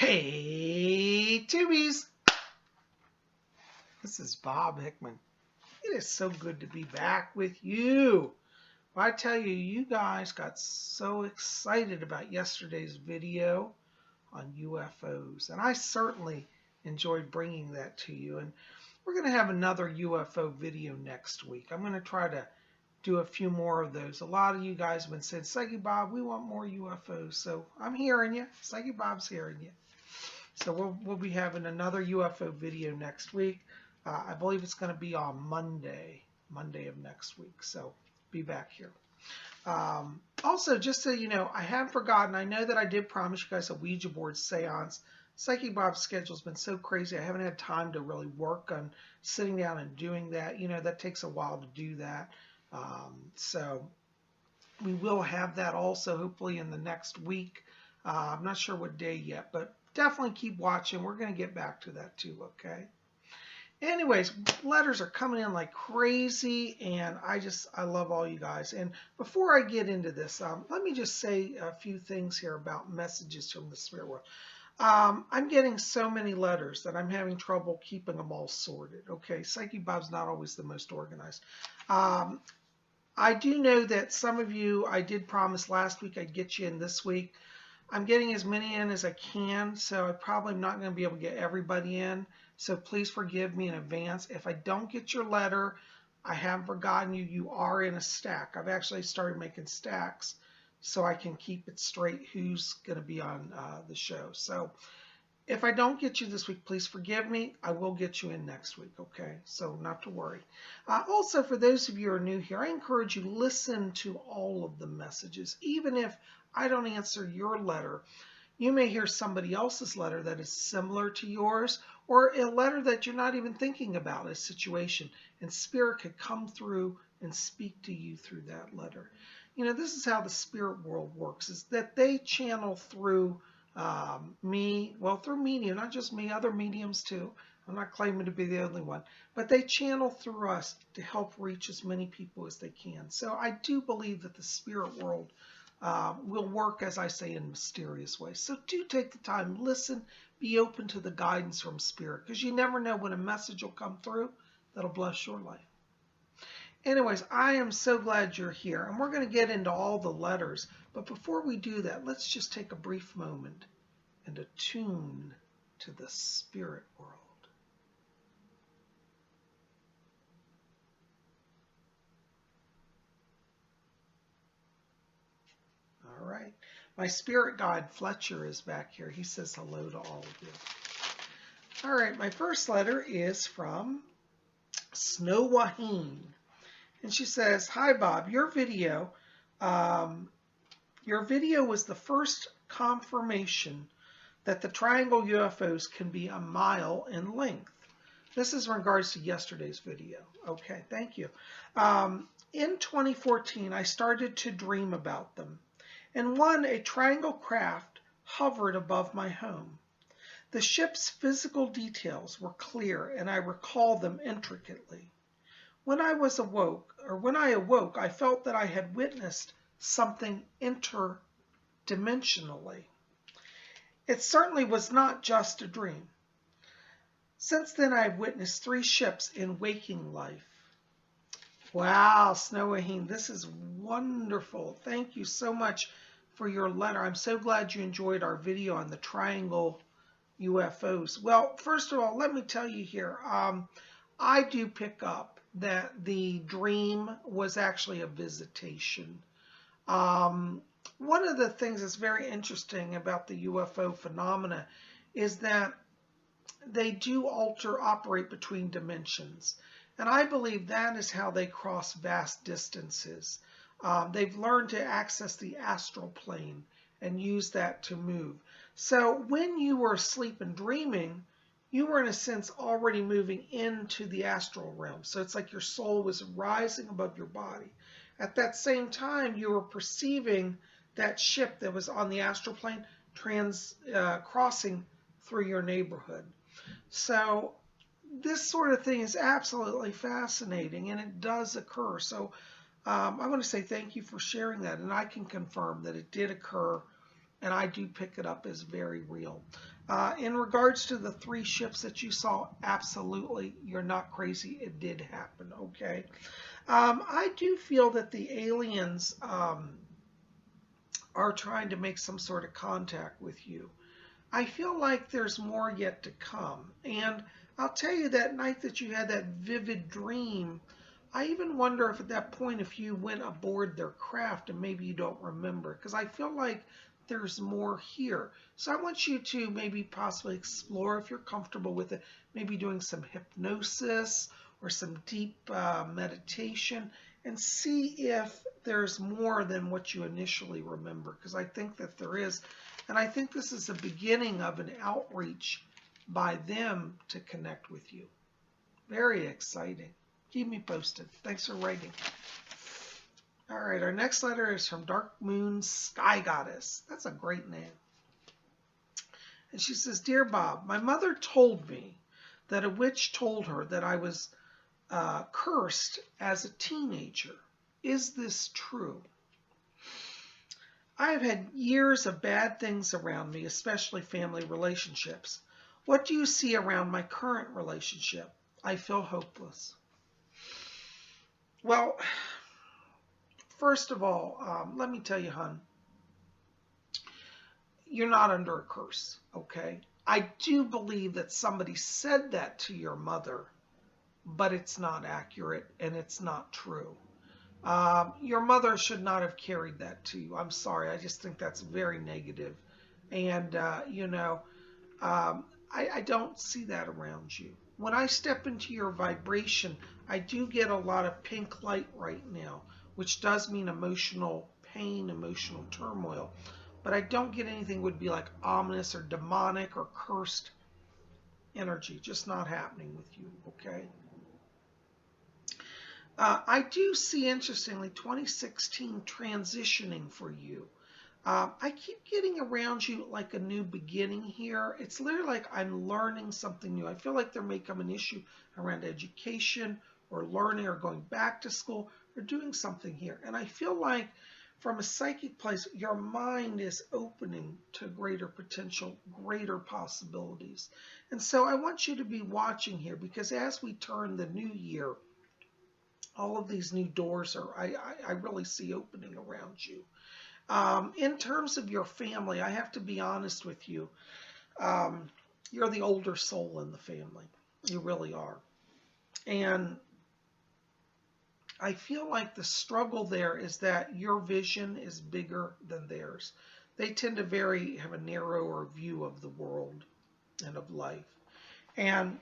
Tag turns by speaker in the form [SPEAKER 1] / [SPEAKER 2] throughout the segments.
[SPEAKER 1] Hey, Tubies! This is Bob Hickman. It is so good to be back with you. I tell you, you guys got so excited about yesterday's video on UFOs, and I certainly enjoyed bringing that to you. And we're going to have another UFO video next week. I'm going to try to do a few more of those. A lot of you guys have been saying, Psychic Bob, we want more UFOs. So I'm hearing you. Psychic Bob's hearing you. So we'll be having another UFO video next week. I believe it's going to be on Monday of next week. So be back here. Also, just so you know, I haven't forgotten. I know that I did promise you guys a Ouija board seance. Psychic Bob's schedule's been so crazy. I haven't had time to really work on sitting down and doing that. You know, that takes a while to do that. So we will have that also hopefully in the next week. I'm not sure what day yet, but definitely keep watching. We're going to get back to that too, okay? Anyways, letters are coming in like crazy, and I love all you guys. And before I get into this, let me just say a few things here about messages from the spirit world. I'm getting so many letters that I'm having trouble keeping them all sorted, okay? Psychic Bob's not always the most organized. I do know that some of you, I did promise last week I'd get you in this week. I'm getting as many in as I can, so I probably am not going to be able to get everybody in. So please forgive me in advance. If I don't get your letter, I haven't forgotten you. You are in a stack. I've actually started making stacks so I can keep it straight who's going to be on the show. So if I don't get you this week, please forgive me. I will get you in next week, okay? So not to worry. Also, for those of you who are new here, I encourage you to listen to all of the messages. Even if I don't answer your letter, you may hear somebody else's letter that is similar to yours, or a letter that you're not even thinking about, a situation, and Spirit could come through and speak to you through that letter. You know, this is how the spirit world works, is that they channel through me, well, through medium, not just me, other mediums too. I'm not claiming to be the only one, but they channel through us to help reach as many people as they can. So I do believe that the spirit world will work, as I say, in mysterious ways. So do take the time, listen, be open to the guidance from Spirit, because you never know when a message will come through that'll bless your life. Anyways, I am so glad you're here, and we're going to get into all the letters. But before we do that, let's just take a brief moment and attune to the spirit world. All right. My spirit guide, Fletcher, is back here. He says hello to all of you. All right. My first letter is from Snow Waheen. And she says, "Hi, Bob. Your video was the first confirmation that the triangle UFOs can be a mile in length." This is in regards to yesterday's video. Okay, thank you. In 2014, I started to dream about them. And one, a triangle craft hovered above my home. The ship's physical details were clear, and I recall them intricately. When I awoke, I felt that I had witnessed something interdimensionally. It certainly was not just a dream. Since then, I have witnessed 3 ships in waking life. Wow, Snow Waheen, this is wonderful. Thank you so much for your letter. I'm so glad you enjoyed our video on the triangle UFOs. Well, first of all, let me tell you here, I do pick up that the dream was actually a visitation. One of the things that's very interesting about the UFO phenomena is that they do operate between dimensions. And I believe that is how they cross vast distances. They've learned to access the astral plane and use that to move. So when you were asleep and dreaming, you were in a sense already moving into the astral realm. So it's like your soul was rising above your body. At that same time, you were perceiving that ship that was on the astral plane crossing through your neighborhood. So this sort of thing is absolutely fascinating, and it does occur. So I want to say thank you for sharing that, and I can confirm that it did occur, and I do pick it up as very real. In regards to the 3 ships that you saw, absolutely, you're not crazy. It did happen, okay? I do feel that the aliens are trying to make some sort of contact with you. I feel like there's more yet to come. And I'll tell you, that night that you had that vivid dream, I even wonder if at that point if you went aboard their craft and maybe you don't remember, because I feel like there's more here. So I want you to maybe possibly explore, if you're comfortable with it, maybe doing some hypnosis or some deep meditation, and see if there's more than what you initially remember, because I think that there is. And I think this is the beginning of an outreach by them to connect with you. Very exciting. Keep me posted. Thanks for writing. All right, our next letter is from Dark Moon Sky Goddess. That's a great name. And she says, Dear Bob, my mother told me that a witch told her that I was cursed as a teenager. Is this true? I have had years of bad things around me, especially family relationships. What do you see around my current relationship? I feel hopeless. Well, first of all, let me tell you, hon, you're not under a curse, okay? I do believe that somebody said that to your mother, but it's not accurate and it's not true. Your mother should not have carried that to you. I'm sorry. I just think that's very negative. And, I don't see that around you. When I step into your vibration, I do get a lot of pink light right now, which does mean emotional pain, emotional turmoil. But I don't get anything that would be like ominous or demonic or cursed energy. Just not happening with you, okay? I do see, interestingly, 2016 transitioning for you. I keep getting around you like a new beginning here. It's literally like I'm learning something new. I feel like there may come an issue around education or learning or going back to school or doing something here. And I feel like from a psychic place, your mind is opening to greater potential, greater possibilities. And so I want you to be watching here, because as we turn the new year, all of these new doors are, I really see opening around you. In terms of your family, I have to be honest with you. You're the older soul in the family. You really are. And I feel like the struggle there is that your vision is bigger than theirs. They tend to have a narrower view of the world and of life. And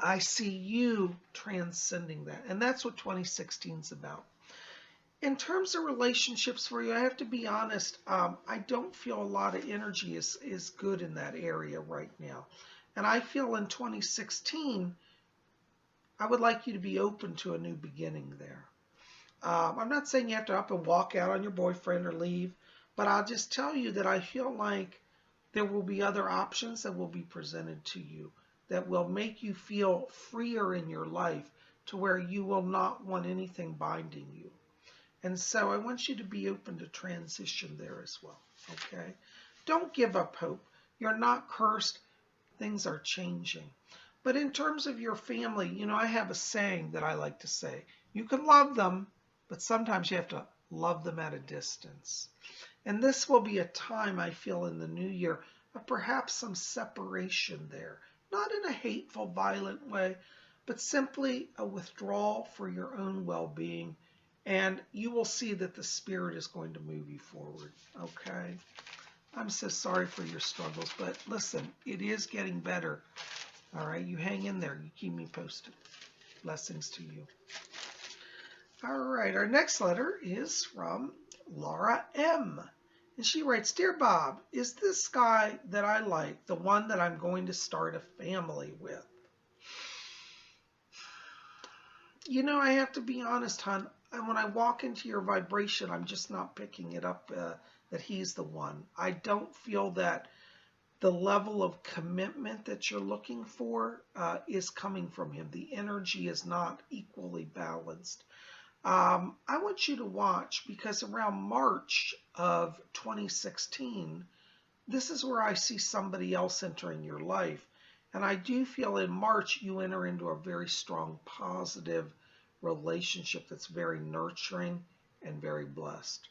[SPEAKER 1] I see you transcending that. And that's what 2016 is about. In terms of relationships for you, I have to be honest, I don't feel a lot of energy is good in that area right now. And I feel in 2016, I would like you to be open to a new beginning there. I'm not saying you have to up and walk out on your boyfriend or leave, but I'll just tell you that I feel like there will be other options that will be presented to you that will make you feel freer in your life, to where you will not want anything binding you. And so I want you to be open to transition there as well, okay? Don't give up hope. You're not cursed. Things are changing. But in terms of your family, I have a saying that I like to say. You can love them, but sometimes you have to love them at a distance. And this will be a time, I feel, in the new year of perhaps some separation there. Not in a hateful, violent way, but simply a withdrawal for your own well-being. And you will see that the Spirit is going to move you forward, okay? I'm so sorry for your struggles, but listen, it is getting better, all right? You hang in there. You keep me posted. Blessings to you. All right, our next letter is from Laura M. And she writes, Dear Bob, is this guy that I like the one that I'm going to start a family with? I have to be honest, hon. And when I walk into your vibration, I'm just not picking it up that he's the one. I don't feel that the level of commitment that you're looking for is coming from him. The energy is not equally balanced. I want you to watch, because around March of 2016, this is where I see somebody else entering your life. And I do feel in March you enter into a very strong, positive relationship that's very nurturing and very blessed.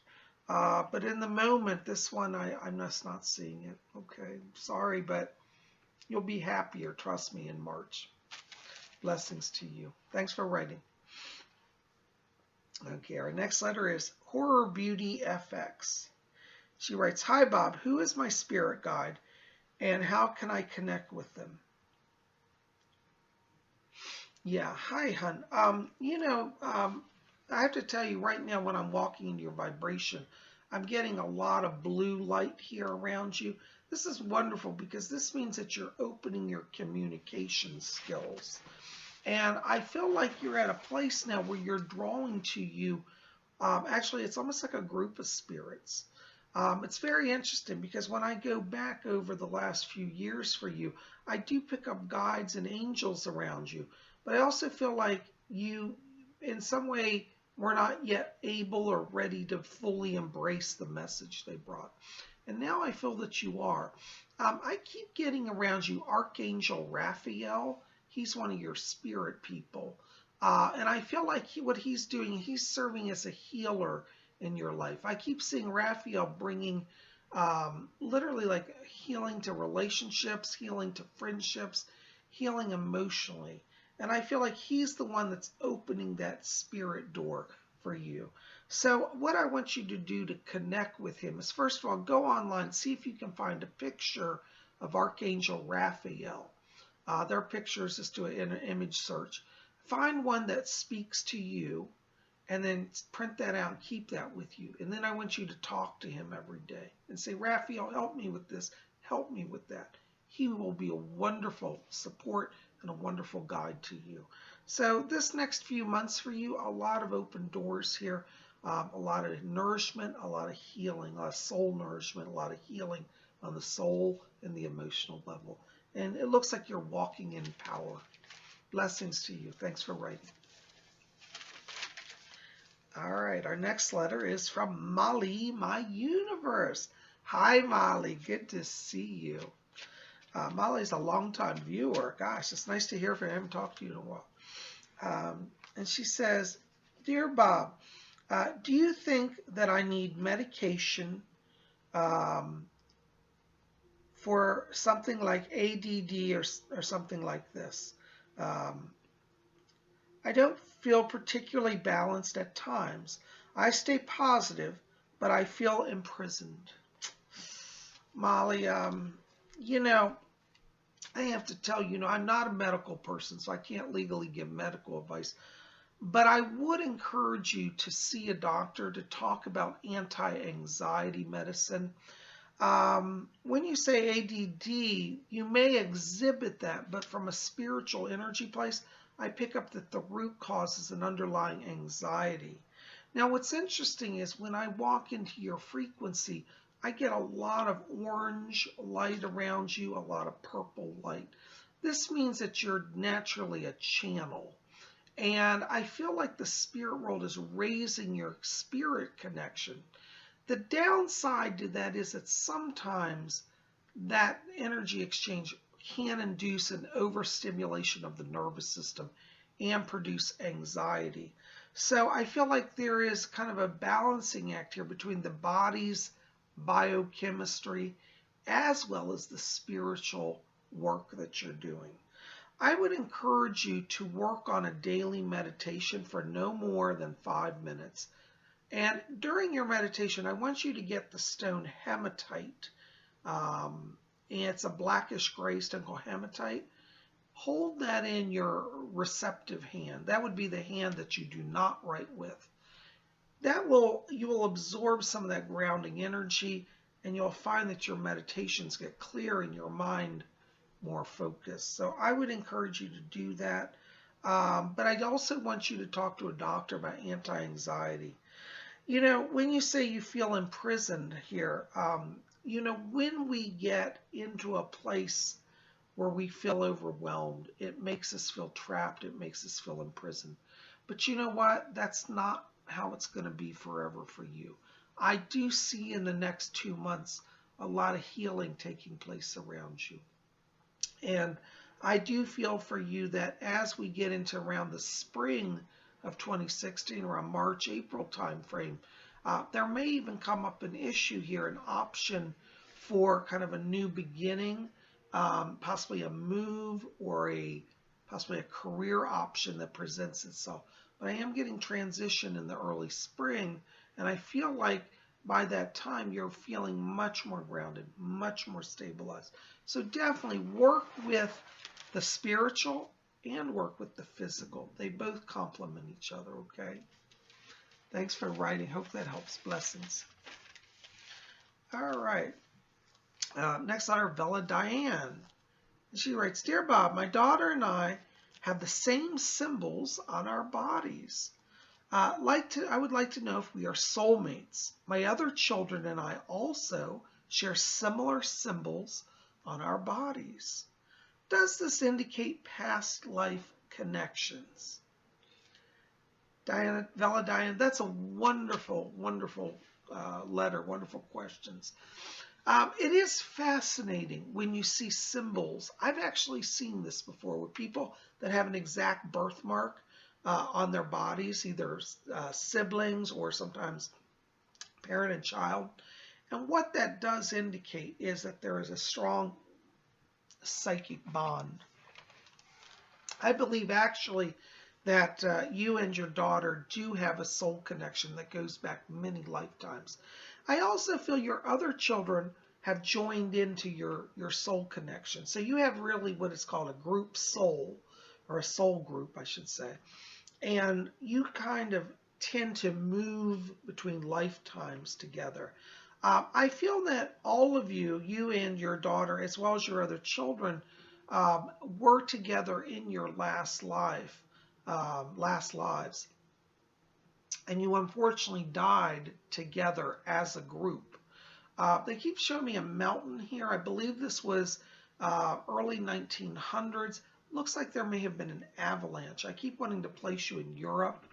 [SPEAKER 1] But in the moment, this one, I'm just not seeing it. Okay, sorry, but you'll be happier, trust me, in March. Blessings to you. Thanks for writing. Okay, our next letter is Horror Beauty FX. She writes, "Hi, Bob. Who is my spirit guide, and how can I connect with them?" Yeah, hi, hun. I have to tell you right now, when I'm walking into your vibration, I'm getting a lot of blue light here around you. This is wonderful because this means that you're opening your communication skills. And I feel like you're at a place now where you're drawing to you. Actually, it's almost like a group of spirits. It's very interesting because when I go back over the last few years for you, I do pick up guides and angels around you. But I also feel like you, in some way, were not yet able or ready to fully embrace the message they brought. And now I feel that you are. I keep getting around you Archangel Raphael. He's one of your spirit people. And I feel like what he's doing, he's serving as a healer in your life. I keep seeing Raphael bringing literally like healing to relationships, healing to friendships, healing emotionally. And I feel like he's the one that's opening that spirit door for you. So what I want you to do to connect with him is, first of all, go online, see if you can find a picture of Archangel Raphael. There are pictures, just do an image search. Find one that speaks to you, and then print that out and keep that with you. And then I want you to talk to him every day and say, Raphael, help me with this, help me with that. He will be a wonderful support and a wonderful guide to you. So this next few months for you, a lot of open doors here, a lot of nourishment, a lot of healing, a lot of soul nourishment, a lot of healing on the soul and the emotional level. And it looks like you're walking in power. Blessings to you. Thanks for writing. All right, our next letter is from Molly, my universe. Hi, Molly. Good to see you. Molly's a longtime viewer. Gosh, it's nice to hear from him. I haven't talked to you in a while. And she says, Dear Bob, do you think that I need medication for something like ADD or something like this? I don't feel particularly balanced at times. I stay positive, but I feel imprisoned. Molly, I have to tell you, I'm not a medical person, so I can't legally give medical advice. But I would encourage you to see a doctor to talk about anti-anxiety medicine. When you say ADD, you may exhibit that, but from a spiritual energy place, I pick up that the root cause is an underlying anxiety. Now, what's interesting is when I walk into your frequency, I get a lot of orange light around you, a lot of purple light. This means that you're naturally a channel. And I feel like the spirit world is raising your spirit connection. The downside to that is that sometimes that energy exchange can induce an overstimulation of the nervous system and produce anxiety. So I feel like there is kind of a balancing act here between the body's biochemistry as well as the spiritual work that you're doing. I would encourage you to work on a daily meditation for no more than 5 minutes. And during your meditation, I want you to get the stone hematite. And it's a blackish gray stone called hematite. Hold that in your receptive hand. That would be the hand that you do not write with. You will absorb some of that grounding energy, and you'll find that your meditations get clear and your mind more focused. So I would encourage you to do that. But I also want you to talk to a doctor about anti-anxiety. When you say you feel imprisoned here, when we get into a place where we feel overwhelmed, it makes us feel trapped, it makes us feel imprisoned. But you know what? That's not how it's going to be forever for you. I do see in the next 2 months a lot of healing taking place around you. And I do feel for you that as we get into around the spring of 2016, around March, April timeframe, there may even come up an issue here, an option for kind of a new beginning, possibly a move or possibly a career option that presents itself. But I am getting transition in the early spring, and I feel like by that time you're feeling much more grounded, much more stabilized. So definitely work with the spiritual and work with the physical. They both complement each other, okay? Thanks for writing. Hope that helps. Blessings. All right. Next letter, Bella Diane. She writes, Dear Bob, my daughter and I have the same symbols on our bodies. I would like to know if we are soulmates. My other children and I also share similar symbols on our bodies. Does this indicate past life connections? Bella Diane, that's a wonderful, wonderful letter, wonderful questions. It is fascinating when you see symbols. I've actually seen this before with people that have an exact birthmark on their bodies, either siblings or sometimes parent and child. And what that does indicate is that there is a strong psychic bond. I believe actually that you and your daughter do have a soul connection that goes back many lifetimes. I also feel your other children have joined into your soul connection. So you have really what is called a group soul, or a soul group, I should say. And you kind of tend to move between lifetimes together. I feel that all of you, you and your daughter, as well as your other children, were together in your last lives. And you unfortunately died together as a group. They keep showing me a mountain here. I believe this was early 1900s. Looks like there may have been an avalanche. I keep wanting to place you in Europe,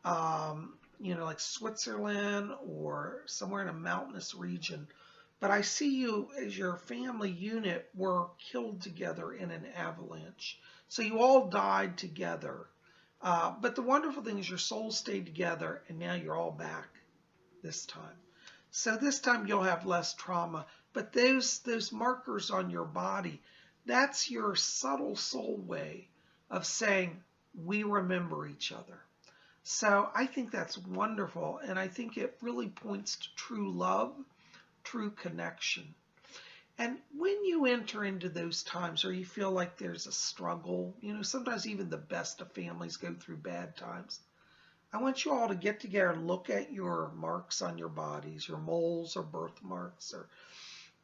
[SPEAKER 1] like Switzerland or somewhere in a mountainous region. But I see you as your family unit were killed together in an avalanche. So you all died together. But the wonderful thing is your souls stayed together, and now you're all back this time. So this time you'll have less trauma. But those markers on your body, that's your subtle soul way of saying, we remember each other. So I think that's wonderful, and I think it really points to true love, true connection. And when you enter into those times or you feel like there's a struggle, sometimes even the best of families go through bad times, I want you all to get together and look at your marks on your bodies, your moles or birthmarks,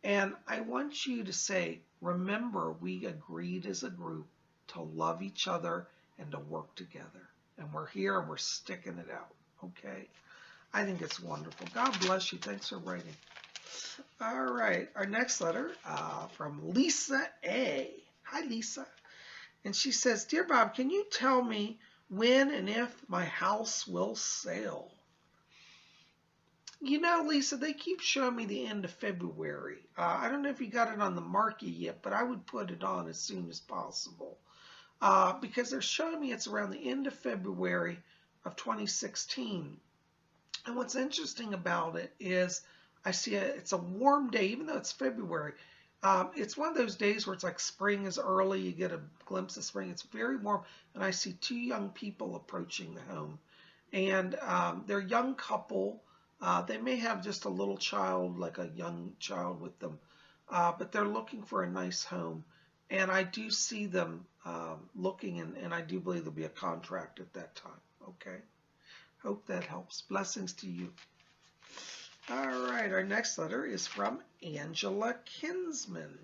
[SPEAKER 1] and I want you to say, remember, we agreed as a group to love each other and to work together. And we're here and we're sticking it out, okay? I think it's wonderful. God bless you. Thanks for writing. All right, our next letter from Lisa A. Hi, Lisa. And she says, Dear Bob, can you tell me when and if my house will sell? Lisa, they keep showing me the end of February. I don't know if you got it on the market yet, but I would put it on as soon as possible. Because they're showing me it's around the end of February of 2016. And what's interesting about it is I see it's a warm day, even though it's February. It's one of those days where it's like spring is early. You get a glimpse of spring. It's very warm. And I see two young people approaching the home. And they're a young couple. They may have just a little child, like a young child with them. But they're looking for a nice home. And I do see them looking, and I do believe there'll be a contract at that time. Okay? Hope that helps. Blessings to you. All right, our next letter is from Angela Kinsman.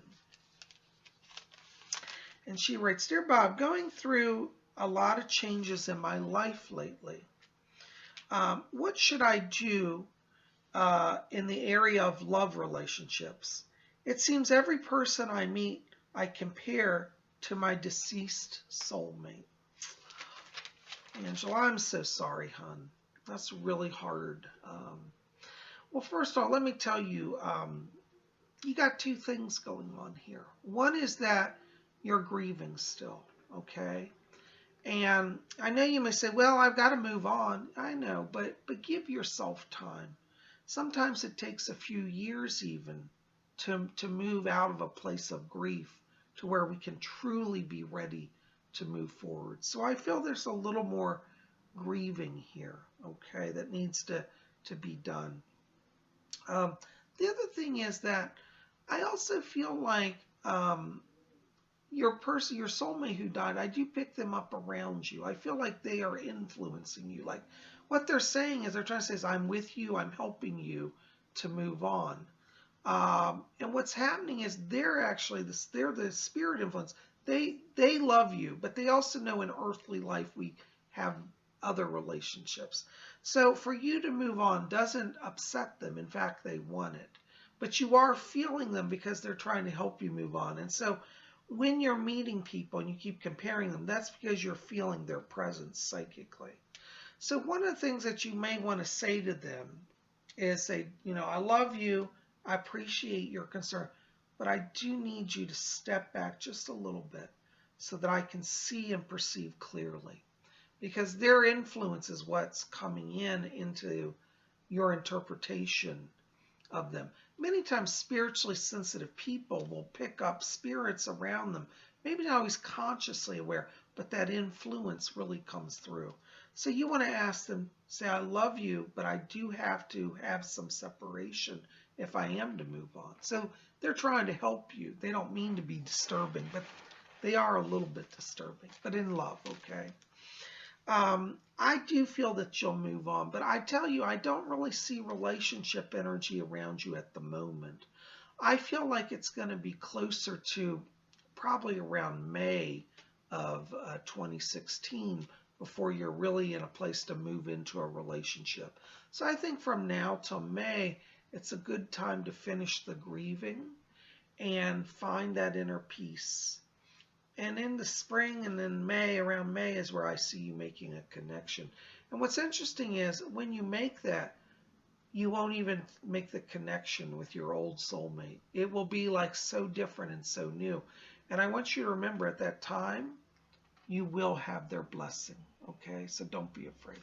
[SPEAKER 1] And she writes, Dear Bob, going through a lot of changes in my life lately. What should I do in the area of love relationships? It seems every person I meet, I compare to my deceased soulmate. Angela, I'm so sorry, hon. That's really hard. Well, first of all, let me tell you, you got two things going on here. One is that you're grieving still, okay? And I know you may say, well, I've got to move on. I know, but give yourself time. Sometimes it takes a few years even to move out of a place of grief to where we can truly be ready to move forward. So I feel there's a little more grieving here, okay, that needs to be done. The other thing is that I also feel like your person, your soulmate who died, I do pick them up around you. I feel like they are influencing you. Like what they're saying is they're trying to say is, I'm with you, I'm helping you to move on. And what's happening is they're actually they're the spirit influence. They love you, but they also know in earthly life we have other relationships. So for you to move on doesn't upset them. In fact, they want it. But you are feeling them because they're trying to help you move on. And so when you're meeting people and you keep comparing them, that's because you're feeling their presence psychically. So one of the things that you may want to say to them is say, I love you, I appreciate your concern, but I do need you to step back just a little bit so that I can see and perceive clearly. Because their influence is what's coming into your interpretation of them. Many times spiritually sensitive people will pick up spirits around them, maybe not always consciously aware, but that influence really comes through. So you want to ask them, say, I love you, but I do have to have some separation if I am to move on. So they're trying to help you. They don't mean to be disturbing, but they are a little bit disturbing, but in love, okay? I do feel that you'll move on, but I tell you, I don't really see relationship energy around you at the moment. I feel like it's going to be closer to probably around May of 2016 before you're really in a place to move into a relationship. So I think from now till May, it's a good time to finish the grieving and find that inner peace. And in the spring and in May, around May is where I see you making a connection. And what's interesting is when you make that, you won't even make the connection with your old soulmate. It will be like so different and so new. And I want you to remember at that time, you will have their blessing. Okay? So don't be afraid.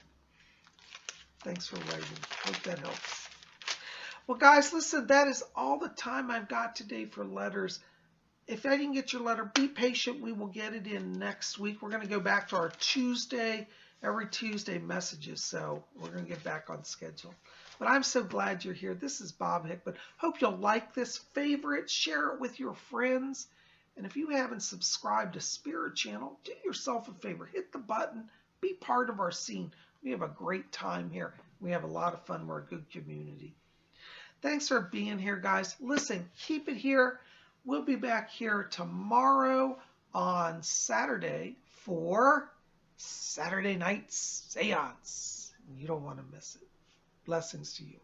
[SPEAKER 1] Thanks for writing. Hope that helps. Well, guys, listen, that is all the time I've got today for letters. If I didn't get your letter, be patient. We will get it in next week. We're going to go back to our every Tuesday messages. So we're going to get back on schedule. But I'm so glad you're here. This is Bob Hickman. Hope you'll like this, favorite, share it with your friends. And if you haven't subscribed to Spirit Channel, do yourself a favor. Hit the button. Be part of our scene. We have a great time here. We have a lot of fun. We're a good community. Thanks for being here, guys. Listen, keep it here. We'll be back here tomorrow on Saturday for Saturday Night Seance. You don't want to miss it. Blessings to you.